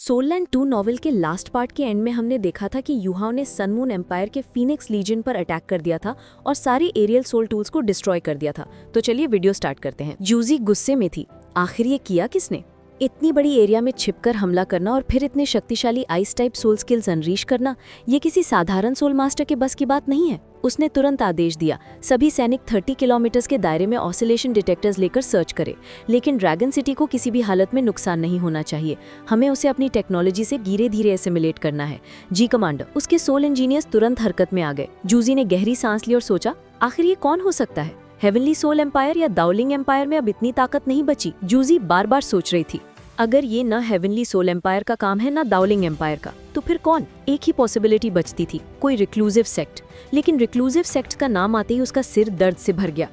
सोललैंड 2 novel के last part के and में हमने देखा था कि युहाओं ने सन मून एम्पायर के फीनिक्स लीजन पर अटैक कर दिया था और सारे एरियल सोल टूल्स को डिस्ट्रॉय कर दिया था। तो चलिए वीडियो स्टार्ट करते हैं। जूजी गुस्से में थी। आखिर ये किया किसने? इतनी बड़ी एरिया में छिपकर हमला करना और फिर इतने शक्तिशाली आइस टाइप सोल स्किल्स अनरीश करना, ये किसी साधारण सोल मास्टर के बस की बात नहीं है। उसने तुरंत आदेश दिया, सभी सैनिक 30 किलोमीटर के दायरे में ऑसिलेशन डिटेक्टर्स लेकर सर्च करें, लेकिन ड्रैगन सिटी को किसी भी हालत में नुकसान नहीं होना चाहिए। हमें उसे अपनी टेक्नोलॉजी से धीरे धीरे एसिमिलेट करना है। जी कमांडर। उसके सोल इंजीनियर्स तुरंत हरकत में आ गए। जूजी ने गहरी सांस ली और सोचा, आखिर ये कौन हो सकता है? हेवनली सोल एम्पायर या दाउलिंग एम्पायर में अब इतनी ताकत नहीं बची। जूजी बार बार सोच रही थी, अगर ये न हेवनली सोल एम्पायर का काम है न दाउलिंग एम्पायर का, तो फिर कौन? एक ही पॉसिबिलिटी बचती थी, कोई रिक्लूसिव सेक्ट। लेकिन रिक्लूसिव सेक्ट का नाम आते ही उसका सिर दर्द से भर गया।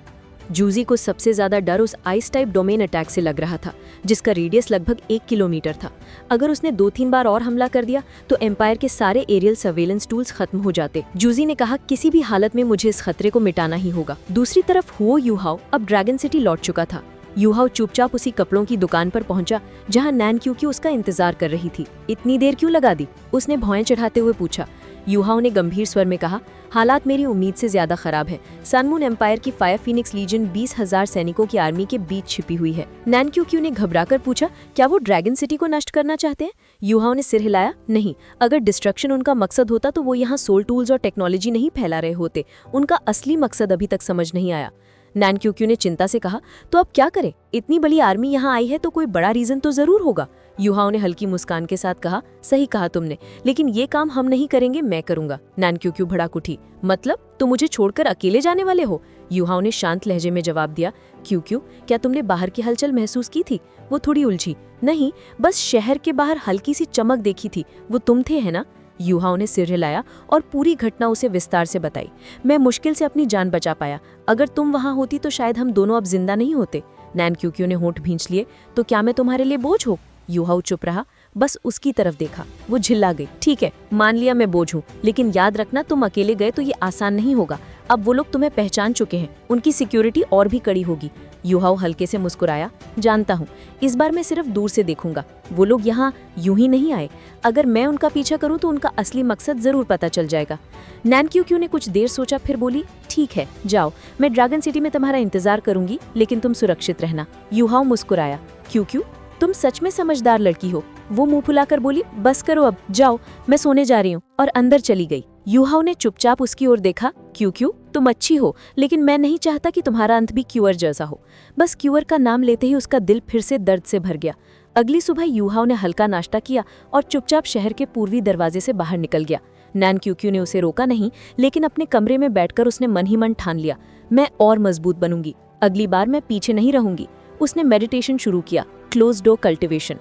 जूजी को सबसे ज्यादा डर उस आइस टाइप डोमेन अटैक से लग रहा था, जिसका रेडियस लगभग 1 किलोमीटर था। अगर उसने 2-3 बार और हमला कर दिया तो एम्पायर के सारे एरियल सर्वेलेंस टूल्स खत्म हो जाते। जूजी ने कहा, किसी भी हालत में मुझे इस खतरे को मिटाना ही होगा। दूसरी तरफ हुओ युहाओ अब ड्रैगन सिटी लौट चुका था। युहाओ चुपचाप उसी कपड़ों की दुकान पर पहुंचा जहां नैन क्यूकी उसका इंतजार कर रही थी। इतनी देर क्यों लगा दी? उसने भौएं चढ़ाते हुए पूछा। युहाओ ने गंभीर स्वर में कहा, हालात मेरी उम्मीद से ज्यादा खराब है। सन मून एम्पायर की फायर फीनिक्स लीजन 20,000 सैनिकों की आर्मी के बीच छिपी हुई है। नैन क्यूकी ने घबराकर पूछा, क्या वो ड्रैगन सिटी को नष्ट करना चाहते हैं? युहाओ ने सिर हिलाया, नहीं। अगर डिस्ट्रक्शन उनका मकसद होता तो वो यहाँ सोल टूल्स और टेक्नोलॉजी नहीं फैला रहे होते। उनका असली मकसद अभी तक समझ नहीं आया। नैन क्यूक्यू ने चिंता से कहा, तो अब क्या करें? इतनी बड़ी आर्मी यहाँ आई है तो कोई बड़ा रीजन तो जरूर होगा। युहाओ ने हल्की मुस्कान के साथ कहा, सही कहा तुमने, लेकिन ये काम हम नहीं करेंगे, मैं करूंगा। नैन क्यूक्यू भड़क उठी, मतलब तुम मुझे छोड़कर अकेले जाने वाले हो? युहाओ ने शांत लहजे में जवाब दिया, क्यूक्यू, क्या तुमने बाहर की हलचल महसूस की थी? वो थोड़ी उलझी। नहीं, बस शहर के बाहर हल्की सी चमक देखी थी। वो तुम थे, है ना? युहाओ ने सिर हिलाया और पूरी घटना उसे विस्तार से बताई। मैं मुश्किल से अपनी जान बचा पाया। अगर तुम वहां होती तो शायद हम दोनों अब जिंदा नहीं होते। नैन क्यूक्यू ने होंठ भींच लिए, तो क्या मैं तुम्हारे लिए बोझ हूँ? युहाओ चुप रहा, बस उसकी तरफ देखा। वो झिल्ला गई, ठीक है, मान लिया मैं बोझ हूँ, लेकिन याद रखना तुम अकेले गए तो ये आसान नहीं होगा। अब वो लोग तुम्हें पहचान चुके हैं, उनकी सिक्योरिटी और भी कड़ी होगी। युहाओ हल्के से मुस्कुराया, जानता हूँ, इस बार मैं सिर्फ दूर से देखूंगा। वो लोग यहाँ यूं ही नहीं आए। अगर मैं उनका पीछा करूँ तो उनका असली मकसद जरूर पता चल जाएगा। नैन क्यूक्यू ने कुछ देर सोचा, फिर बोली, ठीक है, जाओ, मैं ड्रैगन सिटी में तुम्हारा इंतजार करूंगी, लेकिन तुम सुरक्षित रहना। युहाओ मुस्कुराया, क्यूक्यू, तुम सच में समझदार लड़की हो। वो मुंह फुलाकर बोली, बस करो अब, जाओ, मैं सोने जा रही हूँ, और अंदर चली गई। युहाओ ने चुपचाप उसकी ओर देखा, क्यूक्यू, तुम अच्छी हो, लेकिन मैं नहीं चाहता कि तुम्हारा अंत भी क्यूअर जैसा हो। बस क्यूअर का नाम लेते ही उसका दिल फिर से दर्द से भर गया। अगली सुबह युहाओ ने हल्का नाश्ता किया और चुपचाप शहर के पूर्वी दरवाजे से बाहर निकल गया। नैन क्यूक्यू ने उसे रोका नहीं, लेकिन अपने कमरे में बैठकर उसने मन ही मन ठान लिया, मैं और मजबूत बनूंगी, अगली बार मैं पीछे नहीं रहूंगी। उसने मेडिटेशन शुरू किया, क्लोज डोर कल्टिवेशन।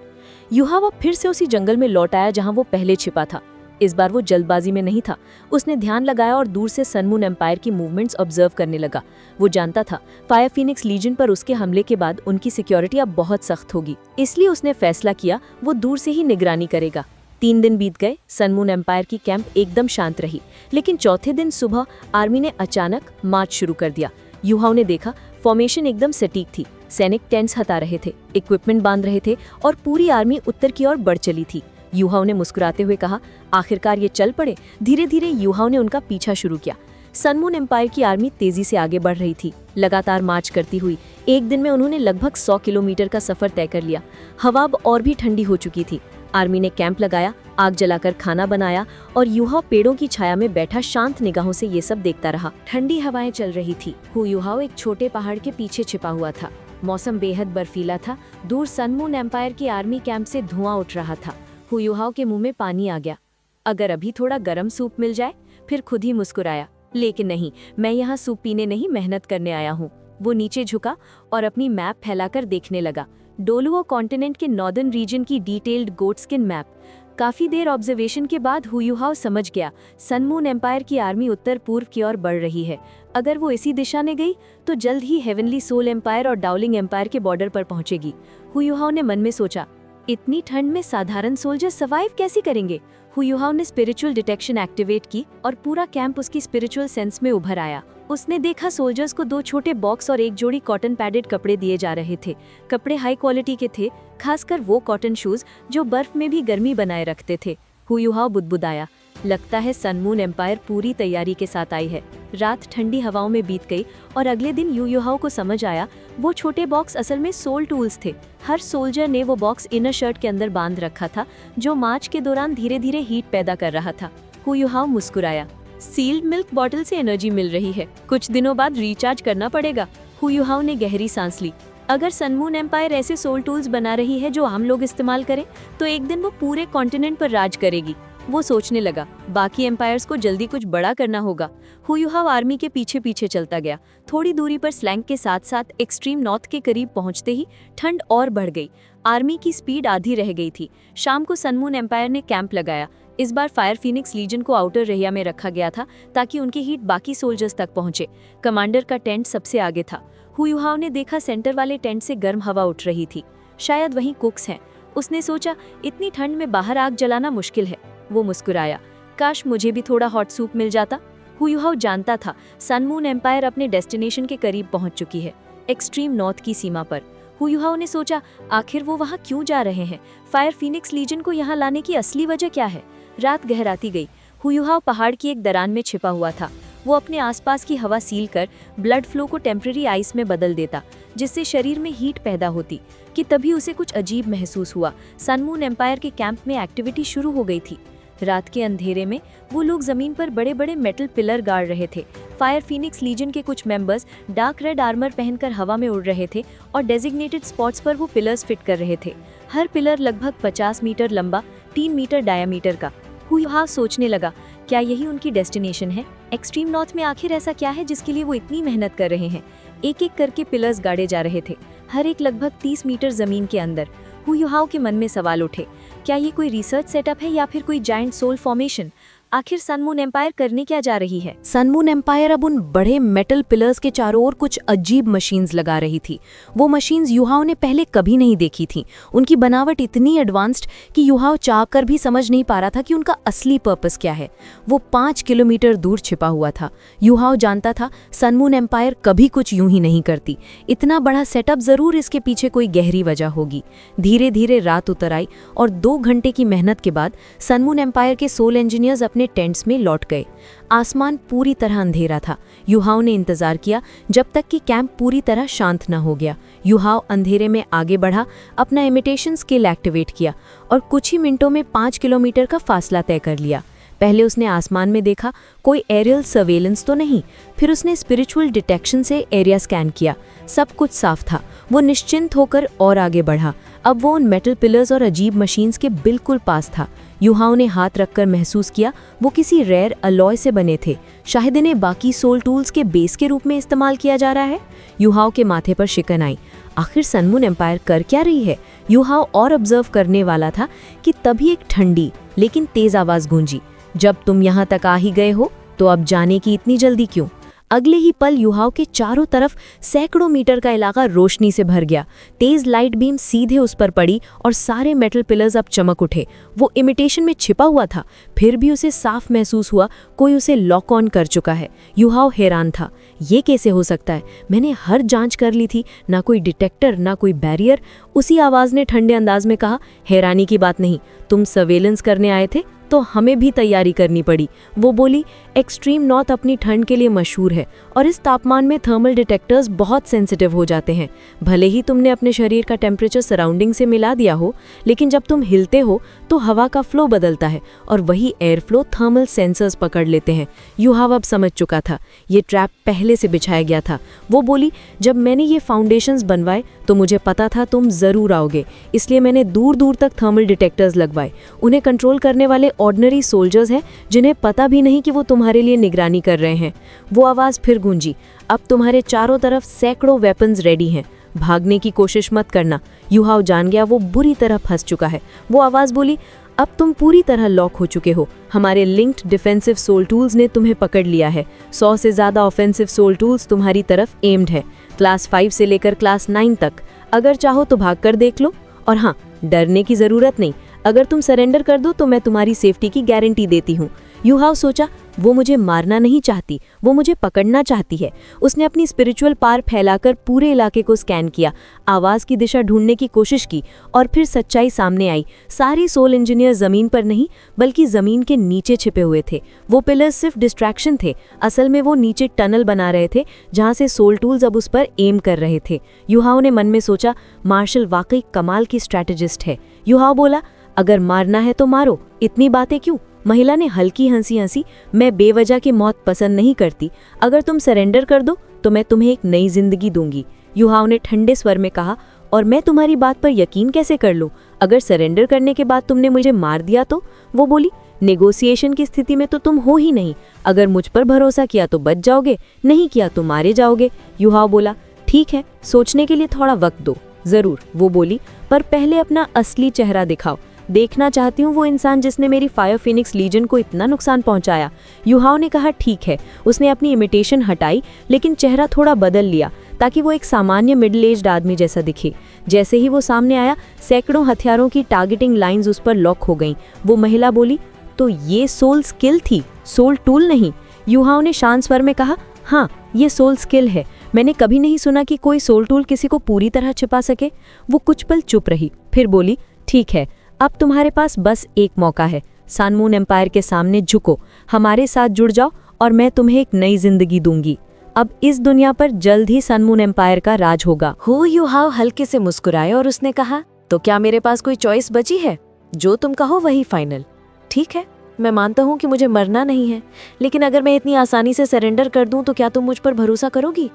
युहाओ फिर से उसी जंगल में लौट आया जहां वो पहले छिपा था। इस बार वो जल्दबाजी में नहीं था। उसने ध्यान लगाया और दूर से सन मून एम्पायर की मूवमेंट्स ऑब्जर्व करने लगा। वो जानता था, फायर फीनिक्स लीजन पर उसके हमले के बाद उनकी सिक्योरिटी अब बहुत सख्त होगी, इसलिए उसने फैसला किया वो दूर से ही निगरानी करेगा। 3 दिन बीत गए, सन मून एम्पायर की कैंप एकदम शांत रही, लेकिन चौथे दिन सुबह आर्मी ने अचानक मार्च शुरू कर दिया। युहाओ ने देखा, फॉर्मेशन एकदम सटीक थी। सैनिक टेंट्स हटा रहे थे, इक्विपमेंट बांध रहे थे और पूरी आर्मी उत्तर की ओर बढ़ चली थी। युहाओ ने मुस्कुराते हुए कहा, आखिरकार ये चल पड़े। धीरे धीरे युहाओ ने उनका पीछा शुरू किया। सन मून एम्पायर की आर्मी तेजी से आगे बढ़ रही थी, लगातार मार्च करती हुई। एक दिन में उन्होंने लगभग 100 किलोमीटर का सफर तय कर लिया। हवा अब और भी ठंडी हो चुकी थी। आर्मी ने कैंप लगाया, आग जलाकर खाना बनाया और युहाओ पेड़ों की छाया में बैठा शांत निगाहों से ये सब देखता रहा। ठंडी हवाएं चल रही थी। युहाओ एक छोटे पहाड़ के पीछे छिपा हुआ था। मौसम बेहद बर्फीला था। दूर सन मून एम्पायर की आर्मी कैंप से धुआं उठ रहा था। युहाओ के मुंह में पानी आ गया। अगर अभी थोड़ा गर्म सूप मिल जाए? फिर खुद ही मुस्कुराया, लेकिन नहीं, मैं यहाँ सूप पीने नहीं, मेहनत करने आया हूँ। वो नीचे झुका और अपनी मैप फैलाकर देखने लगा। डोलुओ कॉन्टिनेंट के नॉर्दर्न रीजन की डिटेल्ड गोट स्किन मैप। काफी देर ऑब्जर्वेशन के बाद युहाओ समझ गया, सन मून एम्पायर की आर्मी उत्तर पूर्व की ओर बढ़ रही है। अगर वो इसी दिशा में गई तो जल्द ही हेवनली सोल एम्पायर और डाउलिंग एम्पायर के बॉर्डर पर पहुंचेगी। युहाओ ने मन में सोचा, इतनी ठंड में साधारण सोल्जर सर्वाइव कैसे करेंगे? युहाओ ने स्पिरिचुअल डिटेक्शन एक्टिवेट की और पूरा कैंप उसकी स्पिरिचुअल सेंस में उभर आया। उसने देखा सोल्जर्स को 2 छोटे बॉक्स और एक जोड़ी कॉटन पैडेड कपड़े दिए जा रहे थे। कपड़े हाई क्वालिटी के थे, खासकर वो कॉटन शूज जो बर्फ में भी गर्मी बनाए रखते थे। हु युहाओ बुदबुदाया, लगता है सन मून एम्पायर पूरी तैयारी के साथ आई है। रात ठंडी हवाओं में बीत गई और अगले दिन यू युहाओ को समझ आया वो छोटे बॉक्स असल में सोल टूल्स थे। हर सोल्जर ने वो बॉक्स इनर शर्ट के अंदर बांध रखा था, जो मार्च के दौरान धीरे धीरे हीट पैदा कर रहा था। हु युहाओ मुस्कुराया, सील्ड मिल्क बॉटल से एनर्जी मिल रही है, कुछ दिनों बाद रिचार्ज करना पड़ेगा। हु युहाओ ने गहरी सांस ली। अगर सन मून एम्पायर ऐसे सोल टूल्स बना रही है जो आम लोग इस्तेमाल करें, तो एक दिन वो पूरे कॉन्टिनेंट पर राज करेगी। वो सोचने लगा, बाकी एम्पायर्स को जल्दी कुछ बड़ा करना होगा। हु युहाओ आर्मी के पीछे पीछे चलता गया। थोड़ी दूरी पर स्लैंग के साथ साथ एक्सट्रीम नॉर्थ के करीब पहुंचते ही ठंड और बढ़ गई। आर्मी की स्पीड आधी रह गई थी। शाम को सन मून एम्पायर ने कैंप लगाया। इस बार फायर फीनिक्स लीजन को आउटर रेहिया में रखा गया था ताकि उनकी हीट बाकी सोल्जर्स तक पहुंचे। कमांडर का टेंट सबसे आगे था। हु युहाओ ने देखा सेंटर वाले टेंट से गर्म हवा उठ रही थी। शायद वहीं कुक्स हैं। उसने सोचा, इतनी ठंड में बाहर आग जलाना मुश्किल है। वो मुस्कुराया, काश मुझे भी थोड़ा हॉट सूप मिल जाता। हु युहाओ जानता था सन मून एम्पायर अपने डेस्टिनेशन के करीब पहुंच चुकी है, एक्सट्रीम नॉर्थ की सीमा पर। हु युहाओ ने सोचा, आखिर वो वहां क्यों जा रहे हैं? फायर फीनिक्स लीजन को यहाँ लाने की असली वजह क्या है? रात गहराती गई। हु युहाओ पहाड़ की एक दरान में छिपा हुआ था। वो अपने आसपास की हवा सील कर ब्लड फ्लो को टेम्पररी आइस में बदल देता, जिससे शरीर में हीट पैदा होती। कि तभी उसे कुछ अजीब महसूस हुआ। सन मून एम्पायर के कैंप में एक्टिविटी शुरू हो गई थी। रात के अंधेरे में वो लोग जमीन पर बड़े बड़े मेटल पिलर गाड़ रहे थे। फायर फीनिक्स लीजन के कुछ मेंबर्स डार्क रेड आर्मर पहनकर हवा में उड़ रहे थे और डेजिग्नेटेड स्पॉट्स पर वो पिलर्स फिट कर रहे थे। हर पिलर लगभग 50 मीटर लंबा, 3 मीटर डायामीटर का। हु युहाओ सोचने लगा, क्या यही उनकी डेस्टिनेशन है? एक्सट्रीम नॉर्थ में आखिर ऐसा क्या है जिसके लिए वो इतनी मेहनत कर रहे हैं? एक एक करके पिलर्स गाड़े जा रहे थे, हर एक लगभग 30 मीटर जमीन के अंदर। हु युहाओ के मन में सवाल उठे, क्या ये कोई रिसर्च सेटअप है या फिर कोई जायंट सोल फॉर्मेशन? आखिर सन मून एम्पायर करने क्या जा रही है? सन मून एम्पायर अब उन बड़े मेटल पिलर्स के चारों ओर कुछ अजीब मशीन्स लगा रही थी। वो मशीन्स युहाओ ने पहले कभी नहीं देखी थी। उनकी बनावट इतनी एडवांस्ड कि युहाओ चाहकर भी समझ नहीं पा रहा था कि उनका असली पर्पस क्या है। वो 5 किलोमीटर दूर छिपा हुआ था। युहाओ जानता था सन मून एम्पायर कभी कुछ यूं ही नहीं करती। इतना बड़ा सेटअप जरूर इसके पीछे कोई गहरी वजह होगी। धीरे धीरे रात उतर आई और 2 घंटे की मेहनत के बाद सन मून एम्पायर के सोल इंजीनियर्स अपने टेंट्स में लौट गए। आसमान पूरी तरह अंधेरा था। युहाओ ने इंतजार किया जब तक कि कैंप पूरी तरह शांत न हो गया। युहाओ अंधेरे में आगे बढ़ा, अपना इमिटेशन स्किल एक्टिवेट किया और कुछ ही मिनटों में 5 किलोमीटर का फासला तय कर लिया। पहले उसने आसमान में देखा, कोई एरियल सर्वेलेंस तो नहीं। फिर उसने स्पिरिचुअल डिटेक्शन से एरिया स्कैन किया, सब कुछ साफ था। वो निश्चिंत होकर और आगे बढ़ा। अब वो उन मेटल पिलर्स और अजीब मशीन्स के बिल्कुल पास था। युहाओ ने हाथ रखकर महसूस किया वो किसी रेयर अलॉय से बने थे। शायद इन्हें बाकी सोल टूल्स के बेस के रूप में इस्तेमाल किया जा रहा है। युहाओ के माथे पर शिकन आई। आखिर सन मून एम्पायर कर क्या रही है? युहाओ और ऑब्जर्व करने वाला था कि तभी एक ठंडी लेकिन तेज आवाज गूंजी, जब तुम यहाँ तक आ ही गए हो तो अब जाने की इतनी जल्दी क्यों? अगले ही पल युहाओ के चारों तरफ सैकड़ों मीटर का इलाका रोशनी से भर गया। तेज लाइट बीम सीधे उस पर पड़ी और सारे मेटल पिलर्स अब चमक उठे। वो इमिटेशन में छिपा हुआ था, फिर भी उसे साफ महसूस हुआ कोई उसे लॉक ऑन कर चुका है। युहाओ हैरान था, ये कैसे हो सकता है? मैंने हर जांच कर ली थी, ना कोई डिटेक्टर ना कोई बैरियर। उसी आवाज ने ठंडे अंदाज में कहा, हैरानी की बात नहीं, तुम सर्वेलेंस करने आए थे तो हमें भी तैयारी करनी पड़ी। वो बोली, एक्सट्रीम नॉर्थ अपनी ठंड के लिए मशहूर है और इस तापमान में थर्मल डिटेक्टर्स बहुत सेंसिटिव हो जाते हैं। भले ही तुमने अपने शरीर का टेम्परेचर सराउंडिंग से मिला दिया हो, लेकिन जब तुम हिलते हो तो हवा का फ्लो बदलता है और वही एयर फ्लो थर्मल सेंसर्स पकड़ लेते हैं। युहाओ अब समझ चुका था, ये ट्रैप पहले से बिछाया गया था। वो बोली, जब मैंने ये फाउंडेशंस बनवाए तो मुझे पता था तुम जरूर आओगे, इसलिए मैंने दूर दूर तक थर्मल डिटेक्टर्स लगवाए। उन्हें कंट्रोल करने वाले ऑर्डिनरी सोल्जर्स हैं जिन्हें पता भी नहीं कि वो तुम्हारे लिए निगरानी कर रहे हैं। वो आवाज फिर गूंजी, अब तुम्हारे चारों तरफ सैकड़ों वेपन्स रेडी हैं, भागने की कोशिश मत करना। युहाओ जान गया वो बुरी तरह फंस चुका है। वो आवाज बोली, अब तुम पूरी तरह लॉक हो चुके हो। हमारे लिंक्ड डिफेंसिव सोल टूल्स ने तुम्हें पकड़ लिया है। 100 से ज्यादा ऑफेंसिव सोल टूल्स तुम्हारी तरफ एम्ड है, क्लास 5 से लेकर क्लास 9 तक। अगर चाहो तो भाग कर देख लो, और हाँ, डरने की जरूरत नहीं। अगर तुम सरेंडर कर दो तो मैं तुम्हारी सेफ्टी की गारंटी देती हूँ। यूहाओ सोचा, वो मुझे मारना नहीं चाहती, वो मुझे पकड़ना चाहती है। उसने अपनी स्पिरिचुअल पावर फैलाकर पूरे इलाके को स्कैन किया, आवाज़ की दिशा ढूंढने की कोशिश की और फिर सच्चाई सामने आई। सारे सोल इंजीनियर ज़मीन पर नहीं बल्कि ज़मीन के नीचे छिपे हुए थे। वो पिलर्स सिर्फ डिस्ट्रैक्शन थे, असल में वो नीचे टनल बना रहे थे जहाँ से सोल टूल्स अब उस पर एम कर रहे थे। यूहाओ ने मन में सोचा, मार्शल वाकई कमाल की स्ट्रैटेजिस्ट है। यूहाओ बोला, अगर मारना है तो मारो, इतनी बातें क्यों? महिला ने हल्की हंसी हंसी, मैं बेवजह की मौत पसंद नहीं करती। अगर तुम सरेंडर कर दो तो मैं तुम्हें एक नई जिंदगी दूंगी। यूहाओ ने ठंडे स्वर में कहा, और मैं तुम्हारी बात पर यकीन कैसे कर लूं? अगर सरेंडर करने के बाद तुमने मुझे मार दिया तो? वो बोली, नेगोशिएशन की स्थिति में तो तुम हो ही नहीं। अगर मुझ पर भरोसा किया तो बच जाओगे, नहीं किया तो मारे जाओगे। यूहाओ बोला, ठीक है, सोचने के लिए थोड़ा वक्त दो। जरूर, वो बोली, पर पहले अपना असली चेहरा दिखाओ। देखना चाहती हूँ वो इंसान जिसने मेरी फायर फिनिक्स लीजन को इतना नुकसान पहुंचाया। यूहाओ ने कहा, ठीक है। उसने अपनी इमिटेशन हटाई लेकिन चेहरा थोड़ा बदल लिया ताकि वो एक सामान्य मिडिल एज्ड आदमी जैसा दिखे। जैसे ही वो सामने आया, सैकड़ों हथियारों की टारगेटिंग लाइंस उस पर लॉक हो गईं। वो महिला बोली, तो ये सोल स्किल थी, सोल टूल नहीं? यूहाओ ने शांत स्वर में कहा, हाँ, ये सोल स्किल है। मैंने कभी नहीं सुना कि कोई सोल टूल किसी को पूरी तरह छिपा सके। वो कुछ पल चुप रही, फिर बोली, ठीक है, अब तुम्हारे पास बस एक मौका है। सन मून एम्पायर के सामने झुको, हमारे साथ जुड़ जाओ और मैं तुम्हें एक नई जिंदगी दूंगी। अब इस दुनिया पर जल्द ही सन मून एम्पायर का राज होगा। यूहाओ हल्के से मुस्कुराए और उसने कहा, तो क्या मेरे पास कोई चॉइस बची है? जो तुम कहो वही फाइनल। ठीक है, मैं मानता हूँ कि मुझे मरना नहीं है, लेकिन अगर मैं इतनी आसानी से सरेंडर कर दूं तो क्या तुम मुझ पर भरोसा करोगी?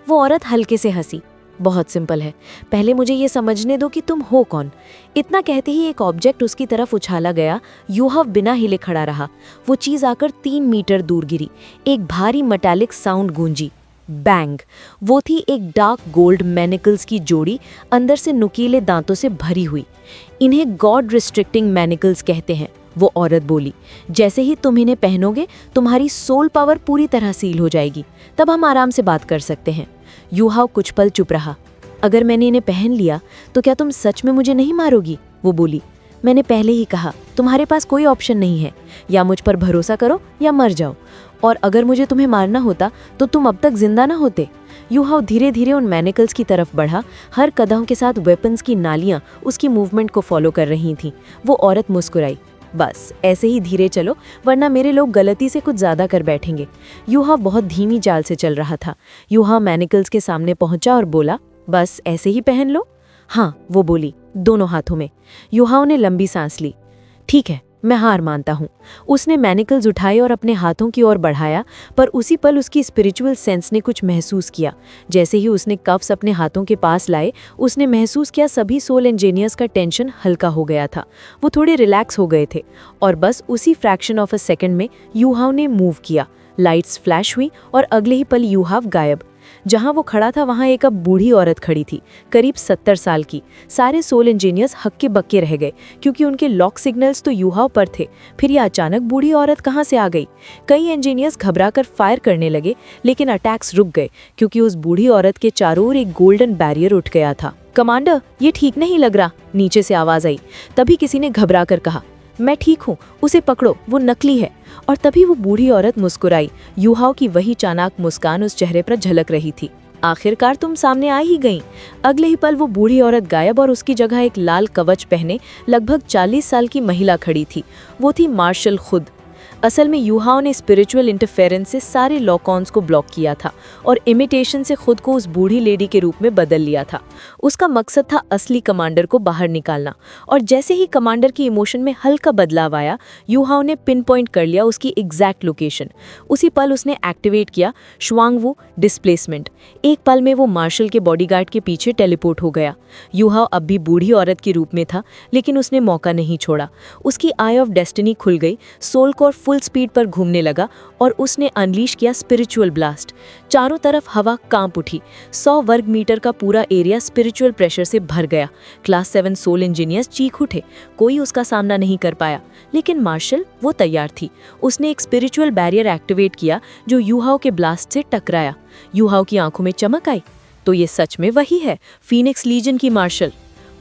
वो औरत हल्के से हंसी। बहुत सिंपल है, पहले मुझे ये समझने दो कि तुम हो कौन। इतना कहते ही एक ऑब्जेक्ट उसकी तरफ उछाला गया। यूहाओ बिना हिले खड़ा रहा। वो चीज आकर 3 मीटर दूर गिरी। एक भारी मेटालिक साउंड गूंजी, बैंग। वो थी एक डार्क गोल्ड मैनिकल्स की जोड़ी, अंदर से नुकीले दांतों से भरी हुई। इन्हें गॉड रिस्ट्रिक्टिंग मैनिकल्स कहते हैं, वो औरत बोली। जैसे ही तुम इन्हें पहनोगे तुम्हारी सोल पावर पूरी तरह सील हो जाएगी, तब हम आराम से बात कर सकते हैं। यूहाओ कुछ पल चुप रहा। अगर मैंने इन्हें पहन लिया तो क्या तुम सच में मुझे नहीं मारोगी? वो बोली, मैंने पहले ही कहा, तुम्हारे पास कोई ऑप्शन नहीं है, या मुझ पर भरोसा करो या मर जाओ। और अगर मुझे तुम्हें मारना होता तो तुम अब तक जिंदा ना होते। यूहाओ धीरे धीरे उन मैनिकल्स की तरफ बढ़ा। हर कदम के साथ वेपन्स की नालियां उसकी मूवमेंट को फॉलो कर रही थीं। वो औरत मुस्कुराई, बस ऐसे ही धीरे चलो, वरना मेरे लोग गलती से कुछ ज्यादा कर बैठेंगे। यूहाओ बहुत धीमी चाल से चल रहा था। यूहाओ मैनिकल्स के सामने पहुंचा और बोला, बस ऐसे ही पहन लो। हाँ, वो बोली, दोनों हाथों में। यूहाओ ने लंबी सांस ली। ठीक है, मैं हार मानता हूँ। उसने मैनिकल्स उठाए और अपने हाथों की ओर बढ़ाया, पर उसी पल उसकी स्पिरिचुअल सेंस ने कुछ महसूस किया। जैसे ही उसने कफ्स अपने हाथों के पास लाए, उसने महसूस किया सभी सोल इंजीनियर्स का टेंशन हल्का हो गया था। वो थोड़े रिलैक्स हो गए थे और बस उसी फ्रैक्शन ऑफ अ सेकंड में यूहाओ ने मूव किया। लाइट्स फ्लैश हुई और अगले ही पल यूहाओ गायब। जहां वो खड़ा था वहां एक अब बूढ़ी औरत खड़ी थी, करीब 70 साल की। सारे सोल इंजीनियर्स हक्के बक्के रह गए क्योंकि उनके लॉक सिग्नल्स तो यूहाओ पर थे। फिर ये अचानक बूढ़ी औरत कहां से आ गई? कई इंजीनियर्स घबराकर फायर करने लगे, लेकिन अटैक्स रुक गए क्योंकि उस बूढ़ी औरत के चारों ओर एक गोल्डन बैरियर उठ गया था। कमांडर, ये ठीक नहीं लग रहा, नीचे से आवाज आई। तभी किसी ने घबरा कर कहा, मैं ठीक हूँ, उसे पकड़ो, वो नकली है। और तभी वो बूढ़ी औरत मुस्कुराई। यूहाओ की वही चालाक मुस्कान उस चेहरे पर झलक रही थी। आखिरकार तुम सामने आ ही गई। अगले ही पल वो बूढ़ी औरत गायब और उसकी जगह एक लाल कवच पहने लगभग 40 साल की महिला खड़ी थी। वो थी मार्शल खुद। असल में यूहाओ ने स्पिरिचुअल इंटरफेरेंस से सारे लॉक-ऑन्स को ब्लॉक किया था और इमिटेशन से खुद को उस बूढ़ी लेडी के रूप में बदल लिया था। उसका मकसद था असली कमांडर को बाहर निकालना। और जैसे ही कमांडर की इमोशन में हल्का बदलाव आया, यूहाओ ने पिन पॉइंट कर लिया उसकी एग्जैक्ट लोकेशन। उसी पल उसने एक्टिवेट किया शुआंग-वू डिस्प्लेसमेंट। एक पल में वो मार्शल के बॉडीगार्ड के पीछे टेलीपोर्ट हो गया। यूहाओ अब भी बूढ़ी औरत के रूप में था, लेकिन उसने मौका नहीं छोड़ा। उसकी आई ऑफ डेस्टिनी खुल गई, सोल कोर फुल स्पीड पर घूमने लगा और उसने अनलीश किया स्पिरिचुअल ब्लास्ट। चारों तरफ हवा कांप उठी। 100 वर्ग मीटर का पूरा एरिया स्पिरिचुअल प्रेशर से भर गया। क्लास 7 सोल इंजीनियर्स चीख उठे। कोई उसका सामना नहीं कर पाया, लेकिन मार्शल वो तैयार थी। उसने एक स्पिरिचुअल बैरियर एक्टिवेट किया जो यूहाओ के ब्लास्ट से टकराया। यूहाओ की आंखों में चमक आई। तो ये सच में वही है, फीनिक्स लीजन की मार्शल।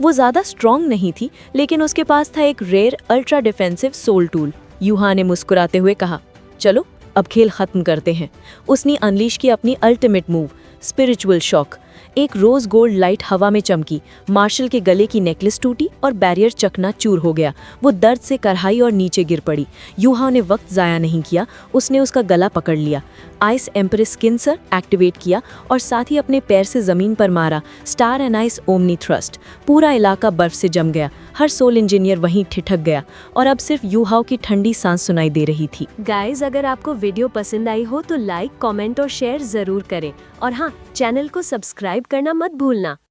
वो ज़्यादा स्ट्रॉन्ग नहीं थी, लेकिन उसके पास था एक rare ultra defensive soul tool. Yuha ने मुस्कुराते हुए कहा, चलो अब खेल खत्म करते हैं। उसने अनलीश की अपनी अल्टीमेट मूव, स्पिरिचुअल शॉक। एक रोज गोल्ड लाइट हवा में चमकी, मार्शल के गले की नेकलेस टूटी और बैरियर चकनाचूर हो गया। वो दर्द से करहाई और नीचे गिर पड़ी। यूहा ने वक्त जाया नहीं किया, उसने उसका गला पकड़ लिया, आइस एम्प्रेस स्किन्सर एक्टिवेट किया और साथ ही अपने पैर से जमीन पर मारा। Star and ice omni thrust. पूरा इलाका बर्फ से जम गया, हर सोल इंजीनियर वहीं ठिठक गया और अब सिर्फ यूहाओ की ठंडी सांस सुनाई दे रही थी। गाइस, अगर आपको वीडियो पसंद आई हो तो लाइक, कमेंट और शेयर जरूर करें और हाँ, चैनल को सब्सक्राइब करना मत भूलना।